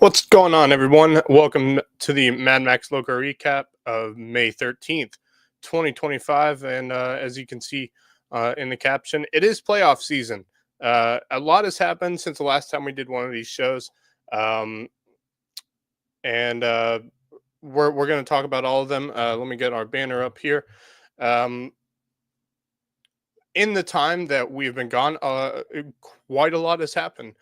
What's going on, everyone? Welcome to the Mad Max Lowco recap of May 13th, 2025. And as you can see in the caption, it is playoff season. A lot has happened since the last time we did one of these shows. Um, and we're going to talk about all of them. Let me get our banner up here. In the time that we've been gone, quite a lot has happened.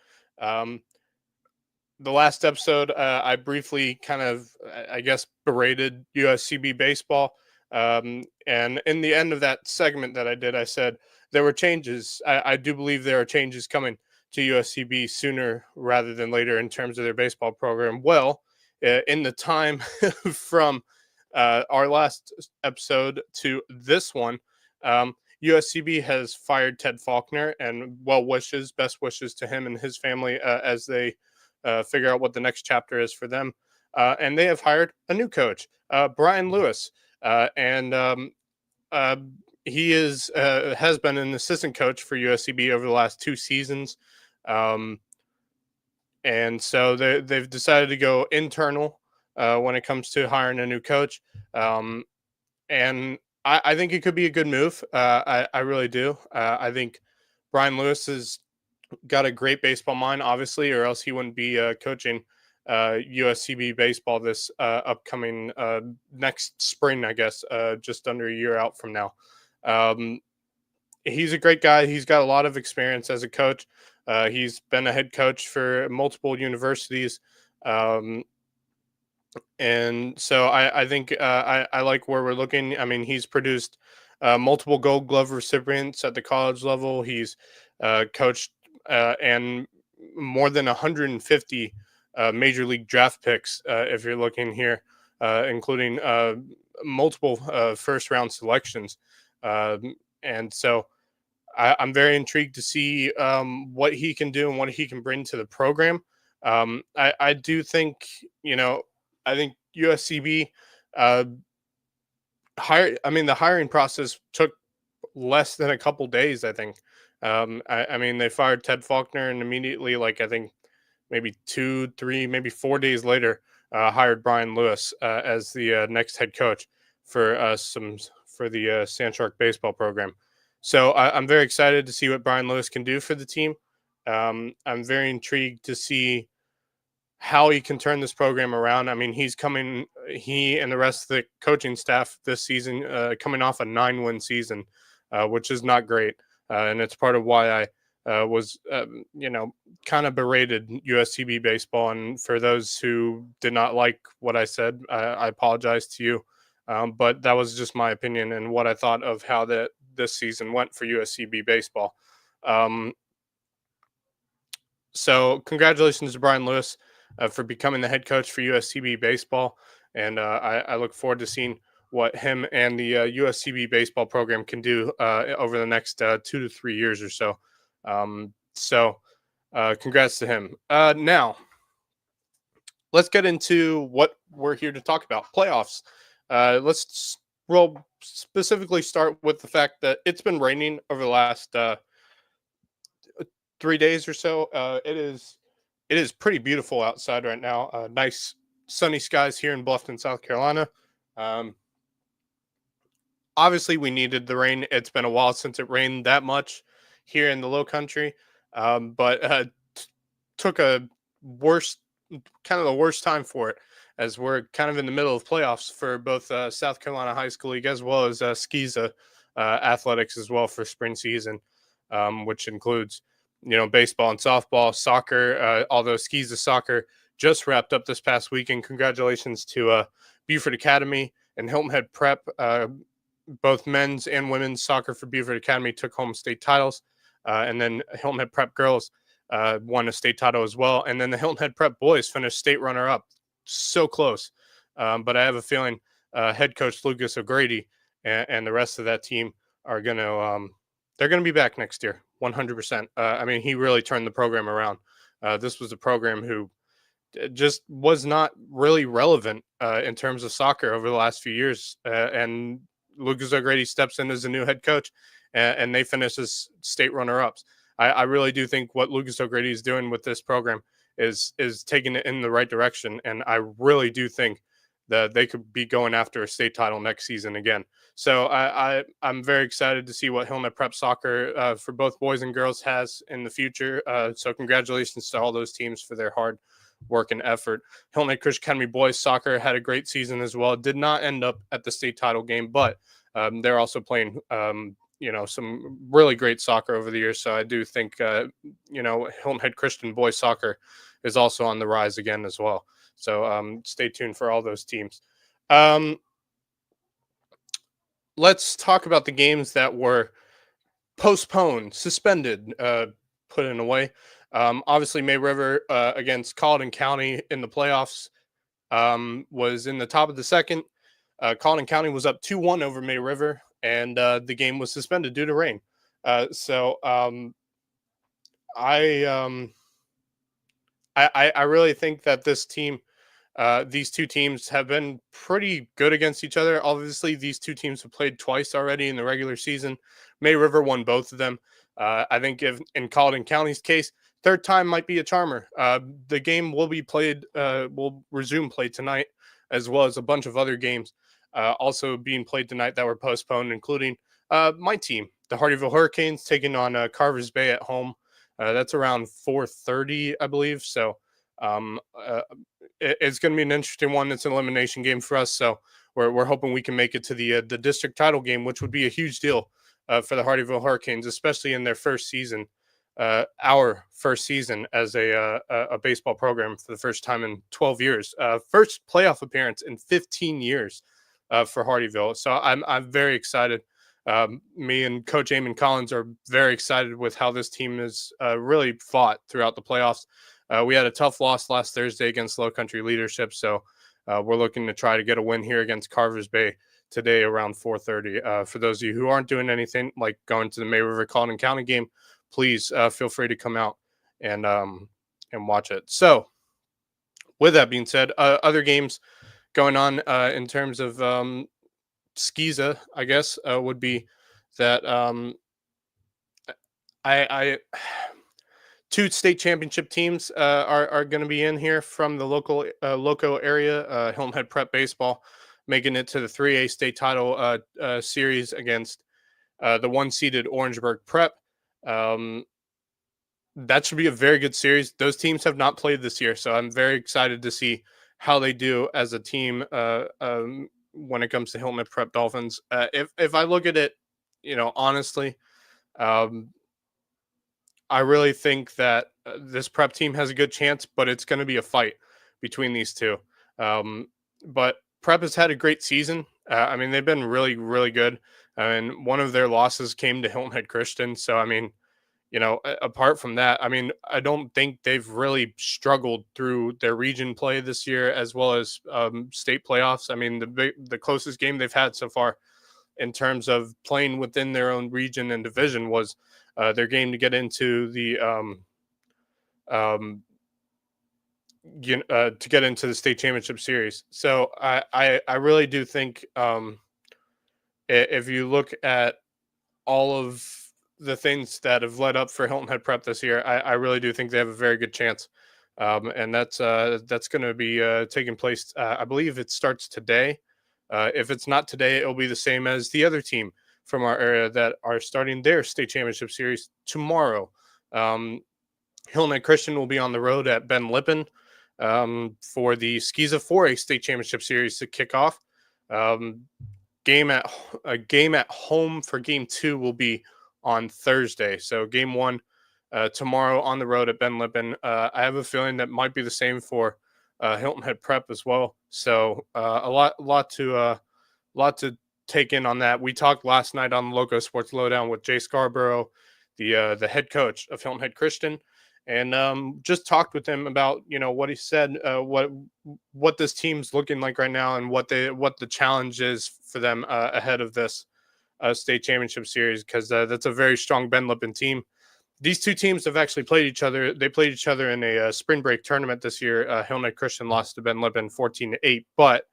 The last episode, I briefly kind of, I guess, berated USCB baseball. And in the end of that segment that I did, I said there were changes. I do believe there are changes coming to USCB sooner rather than later in terms of their baseball program. Well, in the time from our last episode to this one, USCB has fired Ted Faulkner, and best wishes to him and his family as they figure out what the next chapter is for them. And they have hired a new coach, Brian Lewis, and he has been an assistant coach for USCB over the last 2 seasons. And so they've decided to go internal when it comes to hiring a new coach. And I think it could be a good move. I really do. I think Brian Lewis is got a great baseball mind, obviously, or else he wouldn't be coaching USCB baseball this upcoming next spring, I guess, just under a year out from now. He's a great guy. He's got a lot of experience as a coach. He's been a head coach for multiple universities. And so I think I like where we're looking. I mean, he's produced multiple Gold Glove recipients at the college level. He's coached and more than 150 major league draft picks, if you're looking here, including multiple first round selections. And so I'm very intrigued to see what he can do and what he can bring to the program. I do think, I think USCB the hiring process took less than a couple days, I think. I mean, they fired Ted Faulkner and immediately, I think maybe 2, 3, maybe 4 days later, hired Brian Lewis as the next head coach for the Sand Shark baseball program. So I'm very excited to see what Brian Lewis can do for the team. I'm very intrigued to see how he can turn this program around. I mean, he and the rest of the coaching staff this season, coming off a 9-win season, which is not great. And it's part of why I was, kind of berated USCB baseball. And for those who did not like what I said, I apologize to you. But that was just my opinion and what I thought of how this season went for USCB baseball. So congratulations to Brian Lewis for becoming the head coach for USCB baseball. And I look forward to seeing what him and the USCB baseball program can do over the next 2 to 3 years or so. Congrats to him. Now, let's get into what we're here to talk about, playoffs. Let's specifically start with the fact that it's been raining over the last 3 days or so. It is pretty beautiful outside right now. Nice sunny skies here in Bluffton, South Carolina. Obviously, we needed the rain. It's been a while since it rained that much here in the Low Country, but took the worst time for it, as we're kind of in the middle of playoffs for both South Carolina High School League as well as SCISA athletics as well for spring season, which includes baseball and softball, soccer. Although SCISA soccer just wrapped up this past weekend. Congratulations to Beaufort Academy and Hilton Head Prep. Both men's and women's soccer for Beaufort Academy took home state titles. And then Hilton Head Prep girls won a state title as well. And then the Hilton Head Prep boys finished state runner-up. So close. But I have a feeling head coach Lucas O'Grady and the rest of that team are going to they're going to be back next year, 100%. I mean, he really turned the program around. This was a program who just was not really relevant in terms of soccer over the last few years. And Lucas O'Grady steps in as a new head coach, and they finish as state runner-ups. I really do think what Lucas O'Grady is doing with this program is taking it in the right direction, and I really do think that they could be going after a state title next season again. So I'm very excited to see what Hillnet Prep Soccer for both boys and girls has in the future. So congratulations to all those teams for their hard work and effort. Hillnet Christian Academy boys soccer had a great season as well. Did not end up at the state title game, but they're also playing some really great soccer over the years. So I do think Hilton Head Christian boys soccer is also on the rise again as well. So stay tuned for all those teams. Let's talk about the games that were postponed, suspended, put in away. Obviously, May River against Colleton County in the playoffs was in the top of the second. Colleton County was up 2-1 over May River, and the game was suspended due to rain. I really think that these two teams have been pretty good against each other. Obviously, these two teams have played twice already in the regular season. May River won both of them. I think if in Colleton County's case, third time might be a charmer. The game will be played, will resume play tonight, as well as a bunch of other games also being played tonight that were postponed, including my team, the Hardyville Hurricanes, taking on Carvers Bay at home. That's around 4:30, I believe. So it's going to be an interesting one. It's an elimination game for us, so we're hoping we can make it to the district title game, which would be a huge deal for the Hardyville Hurricanes, especially in their first season, our first season as a baseball program for the first time in 12 years, first playoff appearance in 15 years for Hardyville. So I'm very excited. Me and Coach Eamon Collins are very excited with how this team has really fought throughout the playoffs. We had a tough loss last Thursday against Low Country Leadership, so we're looking to try to get a win here against Carvers Bay today around 4:30. For those of you who aren't doing anything like going to the May River Colleton County game, please feel free to come out and watch it. So, with that being said, other games going on in terms of SCISA, I guess, would be that I two state championship teams are going to be in here from the local Lowco area. Hilton Head Prep Baseball making it to the 3A state title series against the one-seeded Orangeburg Prep. That should be a very good series. Those teams have not played this year, so I'm very excited to see how they do as a team when it comes to Hilton Head Prep Dolphins. If I look at it, honestly, I really think that this prep team has a good chance, but it's going to be a fight between these two. But prep has had a great season. I mean, they've been really, really good. And one of their losses came to Hilton Head Christian. So, I mean, apart from that, I mean, I don't think they've really struggled through their region play this year, as well as state playoffs. I mean, the closest game they've had so far in terms of playing within their own region and division was their game to get into the to get into the state championship series. So I really do think if you look at all of the things that have led up for Hilton Head Prep this year, I really do think they have a very good chance. And that's going to be taking place. I believe it starts today. If it's not today, it'll be the same as the other team from our area that are starting their state championship series tomorrow. Hilton Head Christian will be on the road at Ben Lippen for the SCHISA 4A state championship series to kick off. Game at home for game 2 will be on Thursday. So game 1 tomorrow on the road at Ben Lippen. I have a feeling that might be the same for Hilton Head Prep as well. So a lot to take in on that. We talked last night on the Lowco Sports Lowdown with Jay Scarborough, the head coach of Hilton Head Christian, and just talked with him about what he said, what this team's looking like right now, and what the challenge is for them ahead of this state championship series, because that's a very strong Ben Lippen team. These two teams have actually played each other. They played each other in a spring break tournament this year. Hilton Head Christian lost to Ben Lippen 14-8, but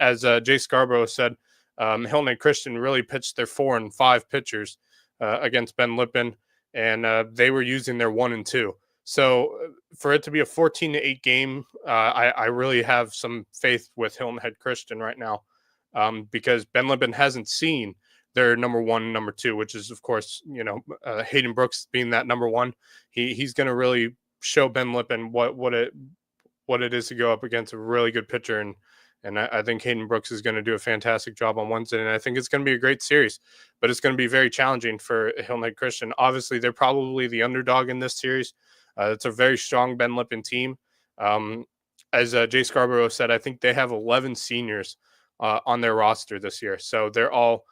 as Jay Scarborough said, Hilton Head Christian really pitched their 4 and 5 pitchers against Ben Lippen, and they were using their 1 and 2. So for it to be a 14-8 game, I really have some faith with Hilton Head Christian right now, because Ben Lippen hasn't seen their number one, number two, which is of course Hayden Brooks being that number one. He's going to really show Ben Lippen what it is to go up against a really good pitcher, and I think Hayden Brooks is going to do a fantastic job on Wednesday, and I think it's going to be a great series, but it's going to be very challenging for Hilton Head Christian. Obviously, they're probably the underdog in this series. It's a very strong Ben Lippen team. As Jay Scarborough said, I think they have 11 seniors on their roster this year, so they're all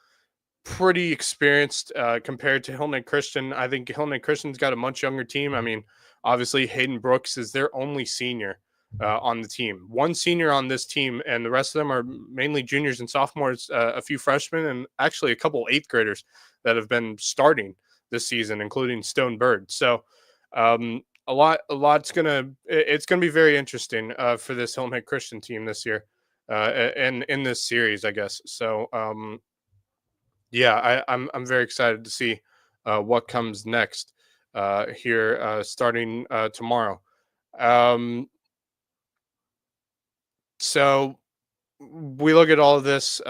pretty experienced compared to Hilton Head Christian. I think Hilton Head Christian's got a much younger team. I mean, obviously Hayden Brooks is their only senior on the team. One senior on this team, and the rest of them are mainly juniors and sophomores, a few freshmen, and actually a couple eighth graders that have been starting this season, including Stone Bird. So it's gonna be very interesting for this Hilton Head Christian team this year, and in this series, I guess. So yeah, I'm very excited to see what comes next here starting tomorrow. Um, so we look at all of this.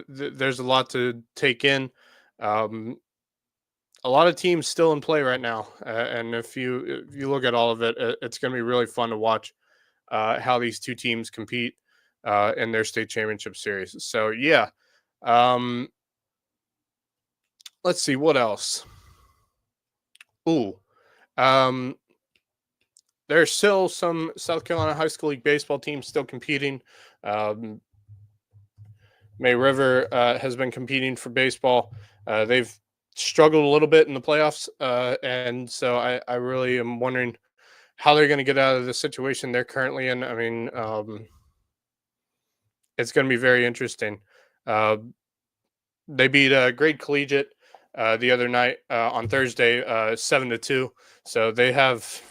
There's a lot to take in. Um, a lot of teams still in play right now, and if you look at all of it, it's going to be really fun to watch how these two teams compete in their state championship series. So yeah, um, let's see what else. Ooh, um, there's still some South Carolina High School League baseball teams still competing. Um, May River has been competing for baseball. They've struggled a little bit in the playoffs, and so I really am wondering how they're going to get out of the situation they're currently in. I mean, it's going to be very interesting. Uh, they beat Grade Collegiate the other night on Thursday, 7-2. So they have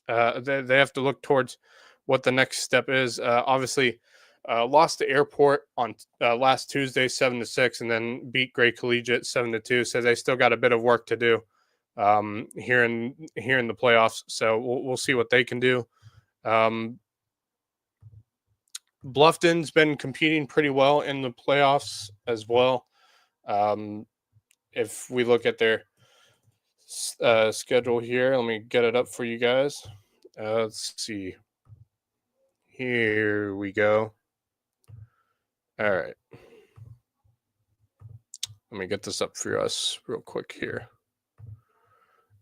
they have to look towards what the next step is. Obviously, lost to Airport on last Tuesday, 7-6, and then beat Gray Collegiate 7-2. So they still got a bit of work to do here in the playoffs. So we'll see what they can do. Bluffton's been competing pretty well in the playoffs as well. If we look at their schedule here, let me get it up for you guys. Let's see. Here we go. All right. Let me get this up for us real quick here.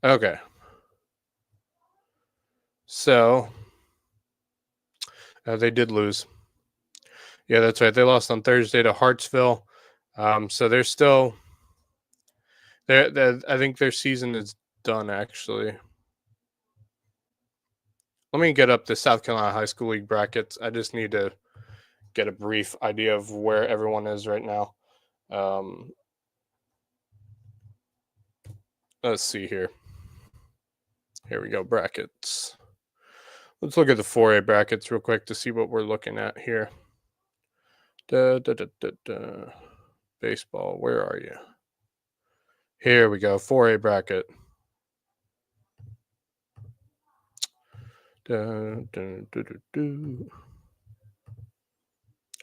Okay. So they did lose. Yeah, that's right. They lost on Thursday to Hartsville. So they're still I think their season is done, actually. Let me get up the South Carolina High School League brackets. I just need to get a brief idea of where everyone is right now. Let's see here. Here we go, brackets. Let's look at the 4A brackets real quick to see what we're looking at here. Baseball, where are you? Here we go, 4A bracket.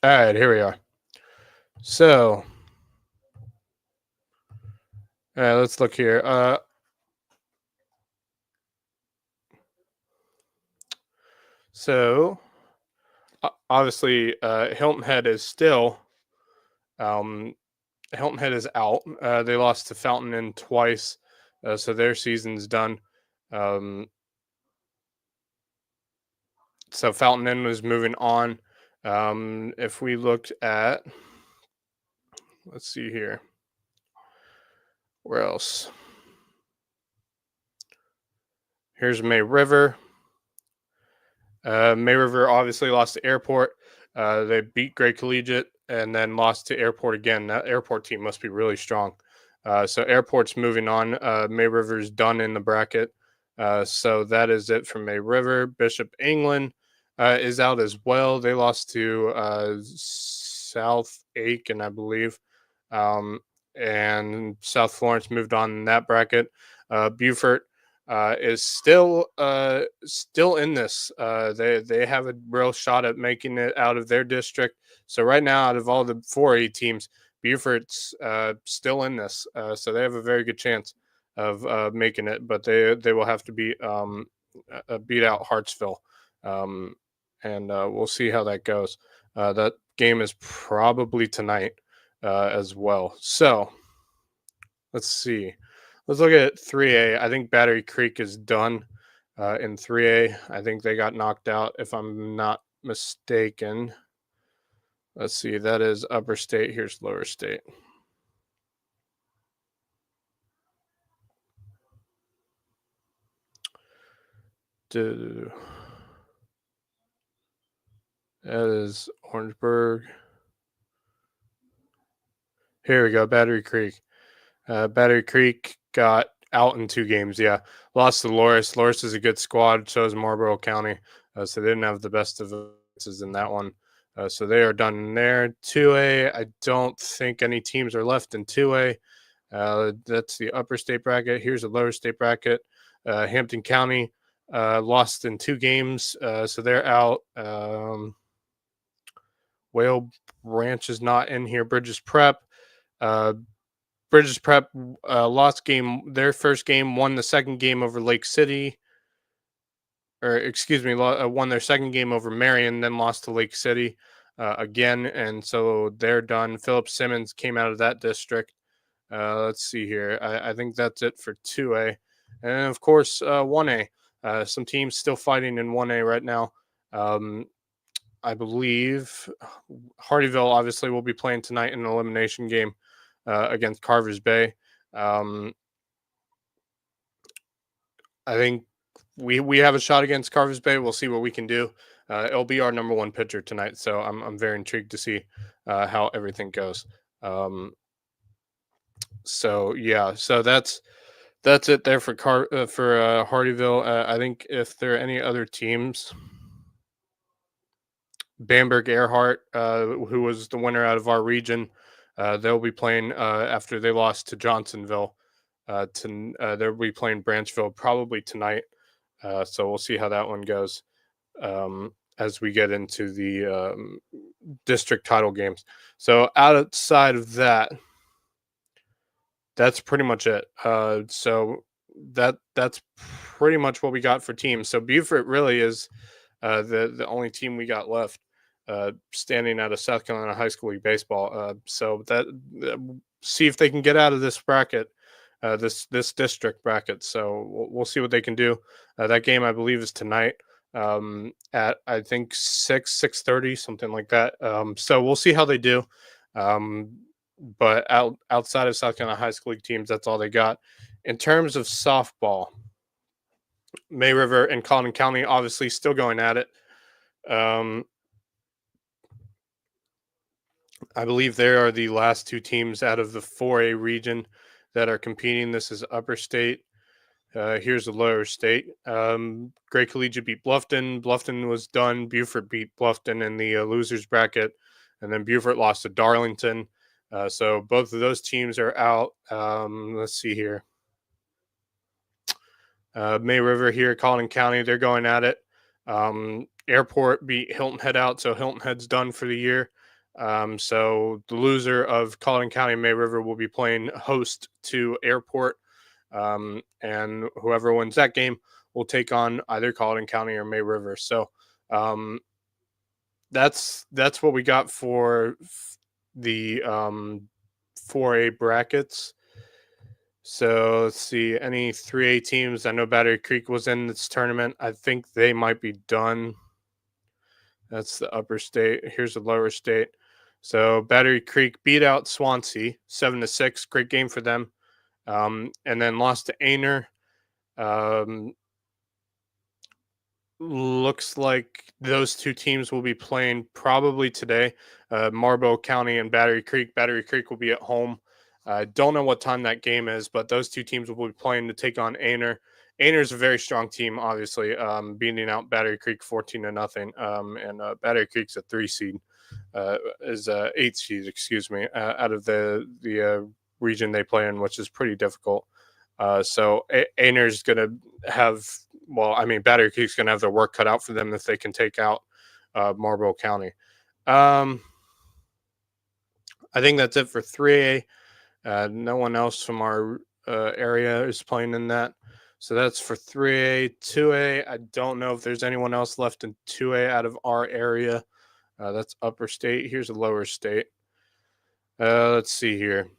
All right, here we are. So, all right, let's look here. So, obviously, Hilton Head is still. Hilton Head is out. They lost to Fountain Inn twice, so their season's done. So Fountain Inn was moving on. If we looked at, let's see here, where else? Here's May River. May River obviously lost to Airport. They beat Gray Collegiate and then lost to Airport again. That Airport team must be really strong. So Airport's moving on. May River's done in the bracket. So that is it for May River. Bishop England is out as well. They lost to South Aiken, I believe. And South Florence moved on in that bracket. Beaufort is still in this. They have a real shot at making it out of their district. So right now, out of all the 4A teams, Beaufort's still in this. So they have a very good chance of making it, but they will have to beat out Hartsville, um, and we'll see how that goes. That game is probably tonight as well. So let's see. Let's look at 3A. I think Battery Creek is done in 3A. I think they got knocked out, if I'm not mistaken. Let's see. That is Upper State. Here's Lower State. That is Orangeburg. Here we go. Battery Creek. Battery Creek got out in 2 games. Yeah, lost to Loris. Loris is a good squad. So is Marlboro County. So they didn't have the best of chances in that one. So they are done in there. 2A. I don't think any teams are left in 2A. That's the upper state bracket. Here's the lower state bracket. Hampton County lost in 2 games, so they're out. Whale Ranch is not in here. Bridges Prep. Bridges Prep lost their first game, won the second game over Lake City. Or excuse me, won their second game over Marion, then lost to Lake City again, and so they're done. Philip Simmons came out of that district. Let's see here. I think that's it for 2A. And of course, 1A. Some teams still fighting in 1A right now. I believe Hardyville obviously will be playing tonight in an elimination game against Carvers Bay. I think we have a shot against Carvers Bay. We'll see what we can do. It'll be our number 1 pitcher tonight, so I'm very intrigued to see how everything goes. So yeah, so that's it there for Hardyville. I think if there are any other teams, Bamberg Earhart, who was the winner out of our region, they'll be playing after they lost to Johnsonville. They'll be playing Branchville probably tonight. So we'll see how that one goes as we get into the district title games. So outside of that, that's pretty much it. So that's pretty much what we got for teams. So Beaufort really is the only team we got left standing out of South Carolina High School League baseball. So see if they can get out of this bracket, this district bracket. So we'll see what they can do. That game I believe is tonight at I think 6:30, something like that. So we'll see how they do. But outside of South Carolina High School League teams, that's all they got. In terms of softball, May River and Colleton County obviously still going at it. I believe they are the last 2 teams out of the 4A region that are competing. This is Upper State. Here's the Lower State. Great Collegiate beat Bluffton. Bluffton was done. Beaufort beat Bluffton in the losers bracket, and then Beaufort lost to Darlington. So both of those teams are out. Let's see here. May River here, Colleton County, they're going at it. Airport beat Hilton Head out, so Hilton Head's done for the year. So the loser of Colleton County May River will be playing host to Airport, and whoever wins that game will take on either Colleton County or May River. So that's what we got for the 4A brackets. So let's see, any 3A teams. I know Battery Creek was in this tournament. I think they might be done. That's the upper state. Here's the lower state. So Battery Creek beat out Swansea 7-6. Great game for them. And then lost to Aner. Looks like those 2 teams will be playing probably today. Marlboro County and Battery Creek. Battery Creek will be at home. I don't know what time that game is, but those 2 teams will be playing to take on Aner. Aner is a very strong team, obviously, beating out Battery Creek 14-0. And Battery Creek's a 3 seed, is 8 seed, excuse me, out of the region they play in, which is pretty difficult. So Ainer's going to have, well, I mean, Battery Creek's going to have their work cut out for them if they can take out Marlboro County. I think that's it for 3A. No one else from our area is playing in that. So that's for 3A. 2A, I don't know if there's anyone else left in 2A out of our area. That's upper state. Here's a lower state. Let's see here.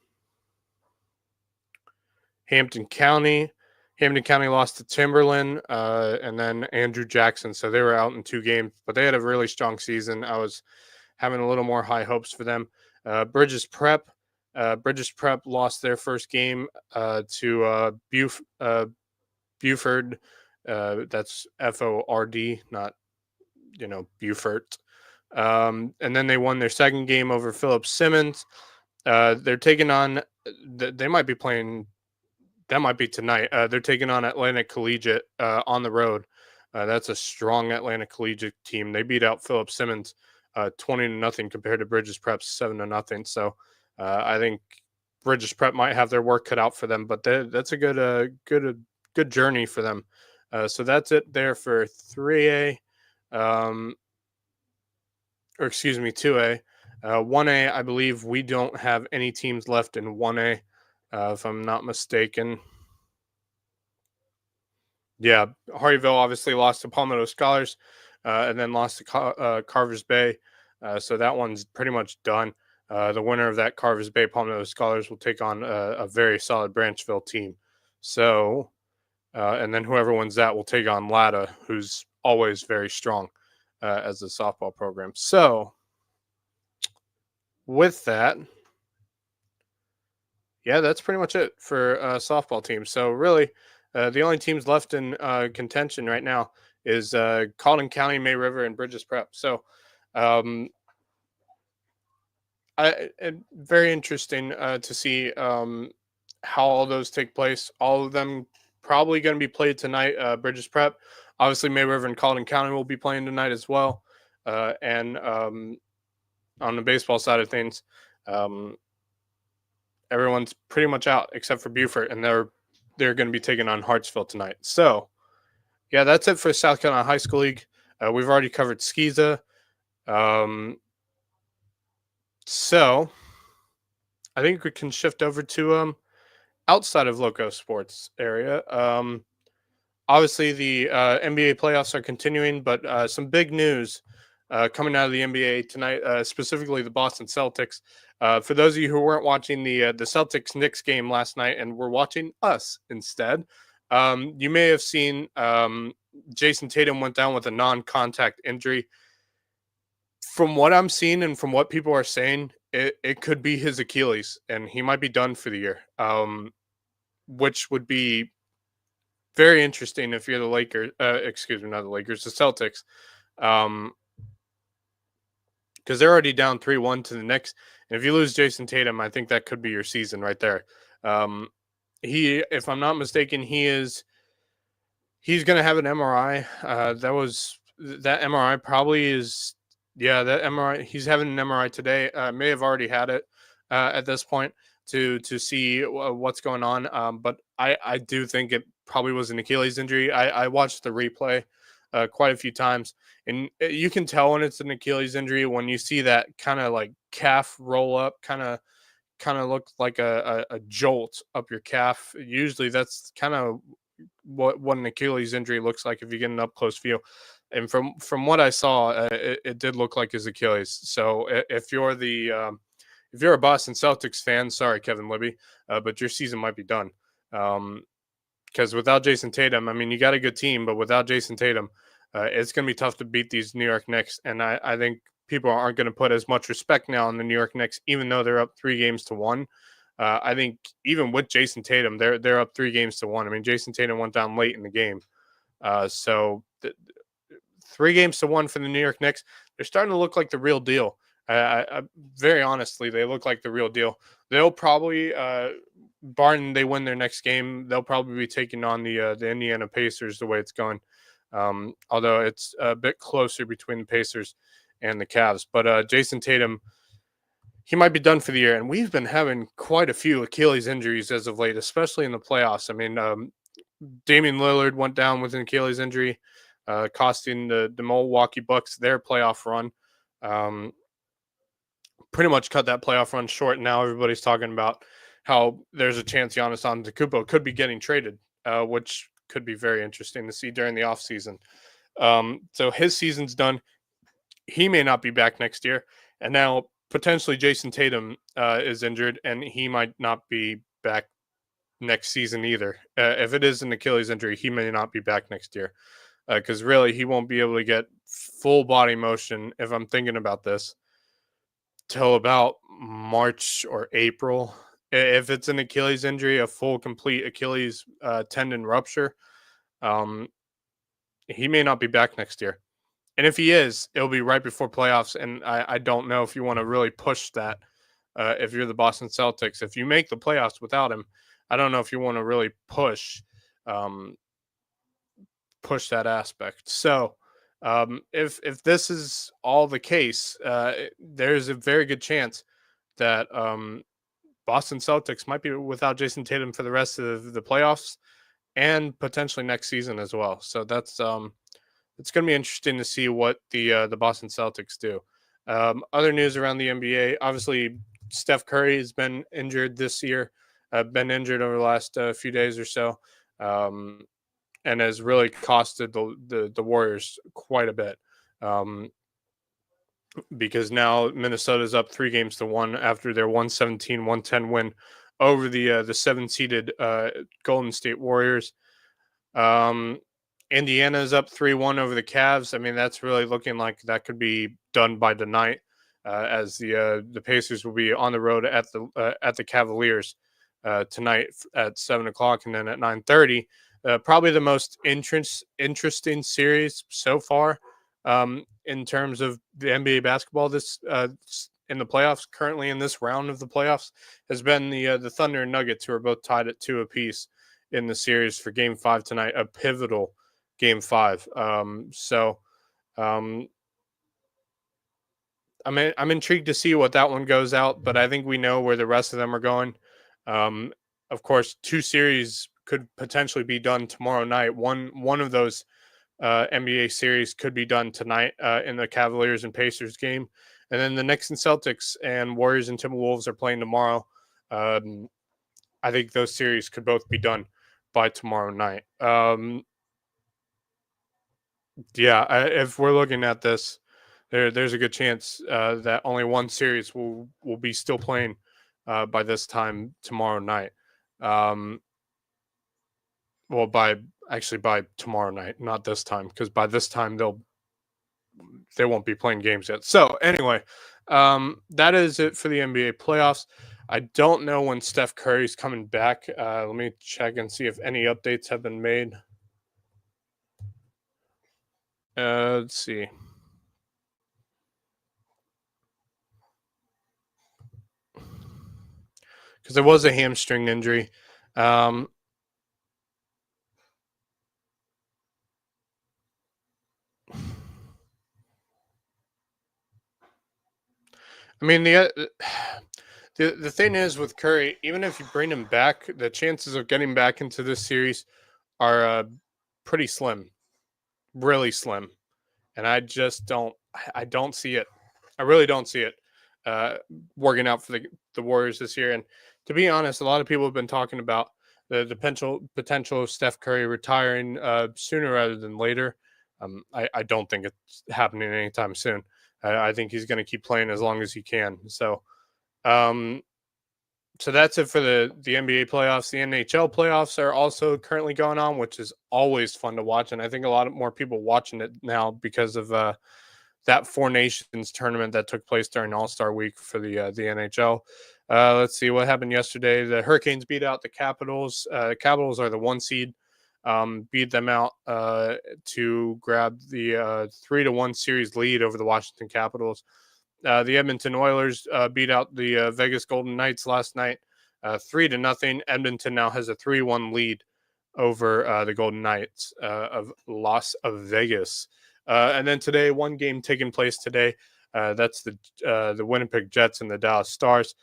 Hampton County. Hampton County lost to Timberland and then Andrew Jackson. So they were out in 2 games, but they had a really strong season. I was having a little more high hopes for them. Bridges Prep. Bridges Prep lost their first game to Buford. That's Ford, not Beaufort. And then they won their second game over Philip Simmons. They're taking on. They might be playing. That might be tonight. They're taking on Atlantic Collegiate on the road. That's a strong Atlantic Collegiate team. They beat out Philip Simmons 20-0 compared to Bridges Prep's 7-0. So I think Bridges Prep might have their work cut out for them, but that's a good journey for them. So that's it there for 3A, or excuse me, 2A. 1A, I believe we don't have any teams left in 1A, if I'm not mistaken. Yeah, Hardyville obviously lost to Palmetto Scholars, and then lost to Carvers Bay. So that one's pretty much done. The winner of that Carvers Bay Palmetto Scholars will take on a very solid Branchville team. So, and then whoever wins that will take on Latta, who's always very strong as a softball program. So, with that, yeah, that's pretty much it for softball teams. So really, the only teams left in contention right now is Colton County, May River, and Bridges Prep. So, very interesting to see how all those take place. All of them probably going to be played tonight. Bridges Prep, obviously, May River and Colton County will be playing tonight as well. And on the baseball side of things, everyone's pretty much out except for Beaufort, and they're going to be taking on Hartsville tonight. So, yeah, that's it for South Carolina High School League. We've already covered SCISA. So, I think we can shift over to outside of Lowco sports area. Obviously, the NBA playoffs are continuing, but some big news coming out of the NBA tonight, specifically the Boston Celtics. For those of you who weren't watching the Celtics-Knicks game last night and were watching us instead, you may have seen Jason Tatum went down with a non-contact injury. From what I'm seeing and from what people are saying, it could be his Achilles, and he might be done for the year, which would be very interesting if you're the Lakers. Excuse me, not the Lakers, the Celtics. Because they're already down 3-1 to the Knicks. And if you lose Jason Tatum, I think that could be your season right there. If I'm not mistaken, he's going to have an MRI. That MRI probably is, yeah, that MRI, he's having an MRI today. May have already had it at this point to see what's going on. But I do think it probably was an Achilles injury. I watched the replay quite a few times, and you can tell when it's an Achilles injury when you see that kind of like calf roll up, kind of look like a jolt up your calf. Usually that's kind of what an Achilles injury looks like if you get an up close view. And from what I saw, it did look like his Achilles. So if you're a Boston Celtics fan, sorry, Kevin Libby, but your season might be done. Because without Jason Tatum, I mean, you got a good team, but without Jason Tatum, it's going to be tough to beat these New York Knicks. And I think people aren't going to put as much respect now on the New York Knicks, even though they're up 3-1. I think even with Jason Tatum, they're up 3-1. I mean, Jason Tatum went down late in the game. So 3-1 for the New York Knicks. They're starting to look like the real deal. Very honestly, they look like the real deal. They'll probably, barring they win their next game, they'll probably be taking on the Indiana Pacers the way it's going. Although it's a bit closer between the Pacers and the Cavs. But Jason Tatum, he might be done for the year. And we've been having quite a few Achilles injuries as of late, especially in the playoffs. I mean, Damian Lillard went down with an Achilles injury, costing the Milwaukee Bucks their playoff run. Um, Pretty much cut that playoff run short. Now everybody's talking about how there's a chance Giannis Antetokounmpo could be getting traded, which could be very interesting to see during the offseason. So his season's done. He may not be back next year. And now potentially Jason Tatum is injured, and he might not be back next season either. If it is an Achilles injury, he may not be back next year because really he won't be able to get full body motion, if I'm thinking about this, till about March or April. If it's an Achilles injury, a full complete Achilles tendon rupture, um, he may not be back next year. And if he is, it'll be right before playoffs. And I don't know if you want to really push that. If you're the Boston Celtics, if you make the playoffs without him, I don't know if you want to really um, push that aspect. So if this is all the case, there's a very good chance that Boston Celtics might be without Jason Tatum for the rest of the playoffs and potentially next season as well. So that's it's going to be interesting to see what the Boston Celtics do. Other news around the NBA, obviously Steph Curry has been injured this year, been injured over the last few days or so, and has really costed the Warriors quite a bit. Because now Minnesota's up 3-1 after their 117-110 win over the 7-seeded Golden State Warriors. Indiana is up 3-1 over the Cavs. I mean, that's really looking like that could be done by tonight, as the Pacers will be on the road at the Cavaliers tonight at 7 o'clock, and then at 9:30. Probably the most interesting series so far in terms of the NBA basketball this in the playoffs. Currently in this round of the playoffs has been the Thunder and Nuggets, who are both tied at 2 apiece in the series for Game 5 tonight, a pivotal Game 5. I'm intrigued to see what that one goes out, but I think we know where the rest of them are going. Of course, 2 series could potentially be done tomorrow night. One of those NBA series could be done tonight in the Cavaliers and Pacers game, and then the Knicks and Celtics and Warriors and Timberwolves are playing tomorrow. I think those series could both be done by tomorrow night. If we're looking at this, there's a good chance that only one series will be still playing by this time tomorrow night. Well, by tomorrow night, not this time, because by this time they won't be playing games yet. So anyway, that is it for the NBA playoffs. I don't know when Steph Curry's coming back. Let me check and see if any updates have been made. Let's see. Because there was a hamstring injury. I mean the thing is with Curry, even if you bring him back, the chances of getting back into this series are pretty slim, really slim, and I don't see it. I really don't see it working out for the Warriors this year. And to be honest, a lot of people have been talking about the potential of Steph Curry retiring sooner rather than later. I don't think it's happening anytime soon. I think he's going to keep playing as long as he can. Um, so that's it for the NBA playoffs. The NHL playoffs are also currently going on, which is always fun to watch, and I think a lot more people watching it now because of that Four Nations tournament that took place during All-Star Week for the NHL. Let's see what happened yesterday. The Hurricanes beat out the Capitals. Capitals are the 1 seed. Beat them out to grab the 3-1 series lead over the Washington Capitals. The Edmonton Oilers beat out the Vegas Golden Knights last night, 3-0. Edmonton now has a 3-1 lead over the Golden Knights of Las Vegas. And then today, one game taking place today. That's the Winnipeg Jets and the Dallas Stars.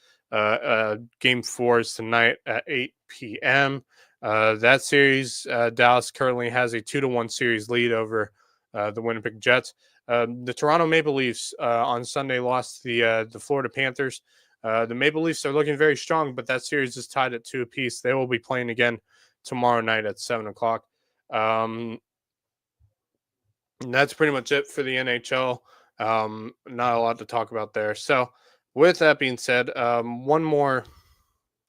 Game 4 is tonight at 8 p.m. That series, Dallas currently has a 2-1 series lead over the Winnipeg Jets. The Toronto Maple Leafs on Sunday lost to the Florida Panthers. The Maple Leafs are looking very strong, but that series is tied at 2 apiece. They will be playing again tomorrow night at 7 o'clock. And that's pretty much it for the NHL. Not a lot to talk about there. So, with that being said, one more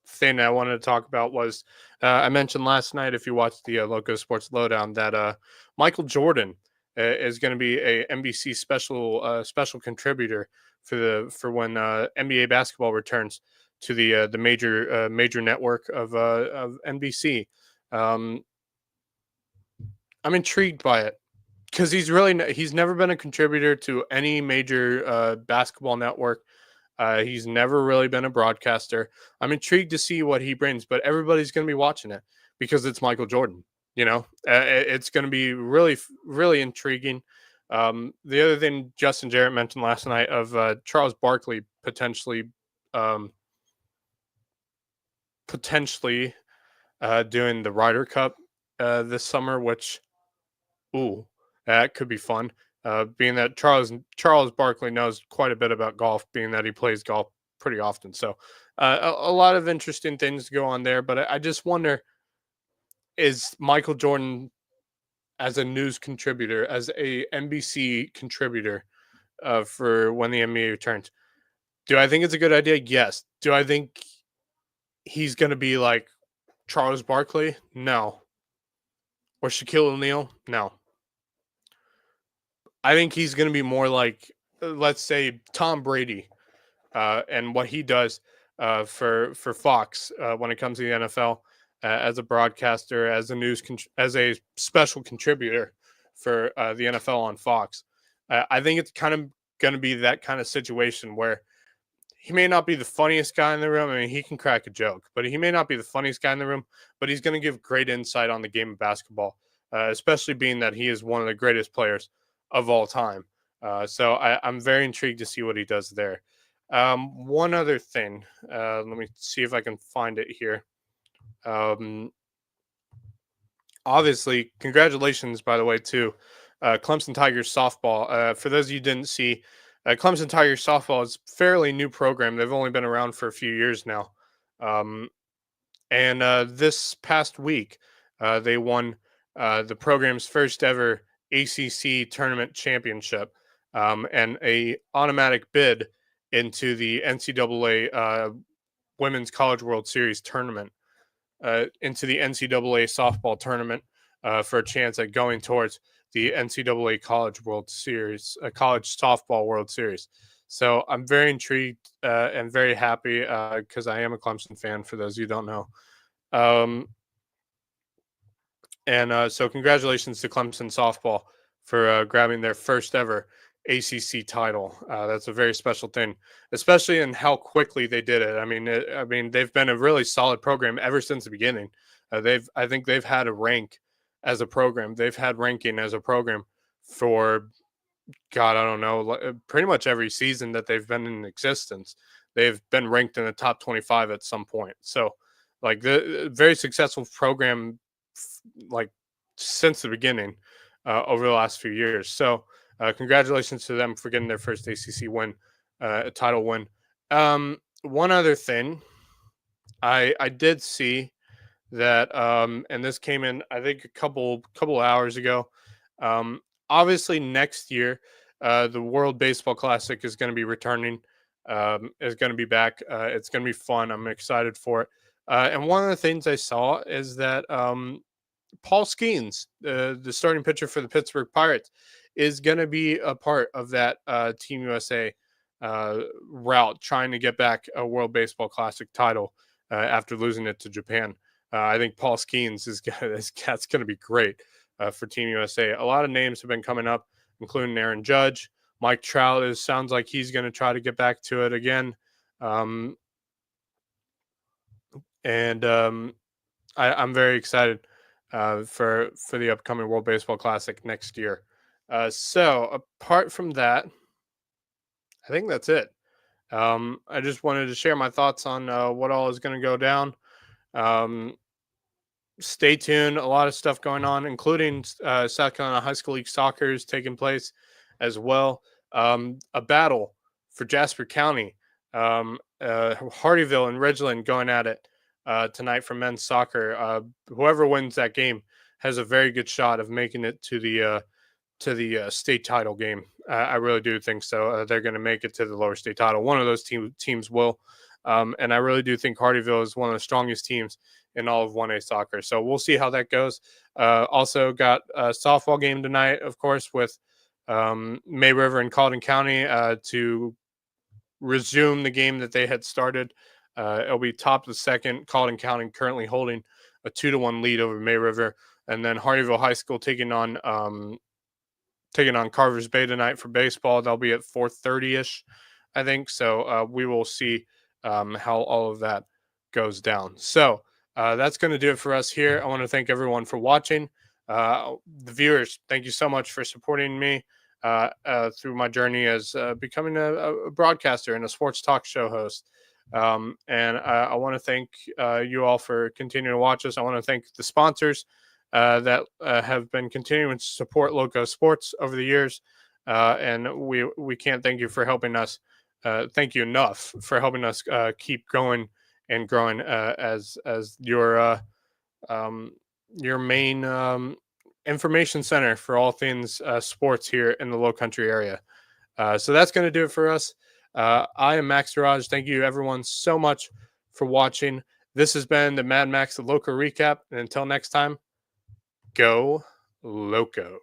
thing I wanted to talk about was I mentioned last night, if you watched the Lowco Sports Lowdown, that Michael Jordan is going to be a NBC special contributor for when NBA basketball returns to the major network of NBC. Um, I'm intrigued by it because he's never been a contributor to any major basketball network. He's never really been a broadcaster. I'm intrigued to see what he brings, but everybody's going to be watching it because it's Michael Jordan. It's going to be really intriguing. The other thing Justin Jarrett mentioned last night of Charles Barkley um, potentially doing the Ryder Cup this summer, which ooh, that could be fun. Being that Charles Barkley knows quite a bit about golf, being that he plays golf pretty often. So a lot of interesting things to go on there. But I just wonder, is Michael Jordan as a news contributor, as a NBC contributor for when the NBA returns? Do I think it's a good idea? Yes. Do I think he's going to be like Charles Barkley? No. Or Shaquille O'Neal? No. I think he's going to be more like, let's say, Tom Brady, and what he does for Fox when it comes to the NFL as a broadcaster, as as a special contributor for the NFL on Fox. I think it's kind of going to be that kind of situation where he may not be the funniest guy in the room. I mean, he can crack a joke, but he may not be the funniest guy in the room. But he's going to give great insight on the game of basketball, especially being that he is one of the greatest players of all time. So I'm very intrigued to see what he does there. One other thing, let me see if I can find it here. Um, Obviously, congratulations, by the way, to Clemson Tigers softball. For those of you who didn't see, Clemson Tigers softball is a fairly new program. They've only been around for a few years now. Um, and this past week, they won the program's first ever ACC tournament championship, and a automatic bid into the NCAA Women's College World Series tournament, into the NCAA softball tournament for a chance at going towards the NCAA College World Series, College Softball World Series. So I'm very intrigued and very happy because I am a Clemson fan, for those of you who don't know. Um, and so congratulations to Clemson softball for grabbing their first ever ACC title. That's a very special thing, especially in how quickly they did it. I mean, they've been a really solid program ever since the beginning. I think they've had a rank as a program. They've had ranking as a program for God, I don't know, pretty much every season that they've been in existence. They've been ranked in the top 25 at some point. So, like the very successful program, like since the beginning, over the last few years. So, congratulations to them for getting their first ACC win, a title win. One other thing, I did see that, and this came in, I think, a couple hours ago. Um, Obviously, next year, the World Baseball Classic is going to be returning. Is going to be back. It's going to be fun. I'm excited for it. And one of the things I saw is that Paul Skeens, the starting pitcher for the Pittsburgh Pirates, is going to be a part of that Team USA route, trying to get back a World Baseball Classic title after losing it to Japan. I think Paul Skeens that's going to be great for Team USA. A lot of names have been coming up, including Aaron Judge. Mike Trout sounds like he's going to try to get back to it again. And I'm very excited for the upcoming World Baseball Classic next year. So apart from that, I think that's it. I just wanted to share my thoughts on what all is going to go down. Um, Stay tuned. A lot of stuff going on, including South Carolina High School League soccer is taking place as well. A battle for Jasper County. Hardyville and Ridgeland going at it tonight for men's soccer. Whoever wins that game has a very good shot of making it to the state title game. I really do think so. They're going to make it to the lower state title. One of those teams will. And I really do think Hardyville is one of the strongest teams in all of 1A soccer. So we'll see how that goes. Also got a softball game tonight, of course, with May River and Colleton County to resume the game that they had started. It'll be top of the second. Colleton County currently holding a 2-1 lead over May River. And then Hardyville High School taking on Carver's Bay tonight for baseball. They'll be at 4:30ish, I think. So we will see how all of that goes down. So that's going to do it for us here. I want to thank everyone for watching. The viewers, thank you so much for supporting me through my journey as becoming a broadcaster and a sports talk show host. And I want to thank you all for continuing to watch us. I want to thank the sponsors that have been continuing to support Lowco Sports over the years. And we can't thank you for helping us. Thank you enough for helping us keep going and growing as your main information center for all things sports here in the Low Country area. So that's going to do it for us. I am Max Duraj. Thank you, everyone, so much for watching. This has been the Mad Max the Lowco recap. And until next time, go Lowco.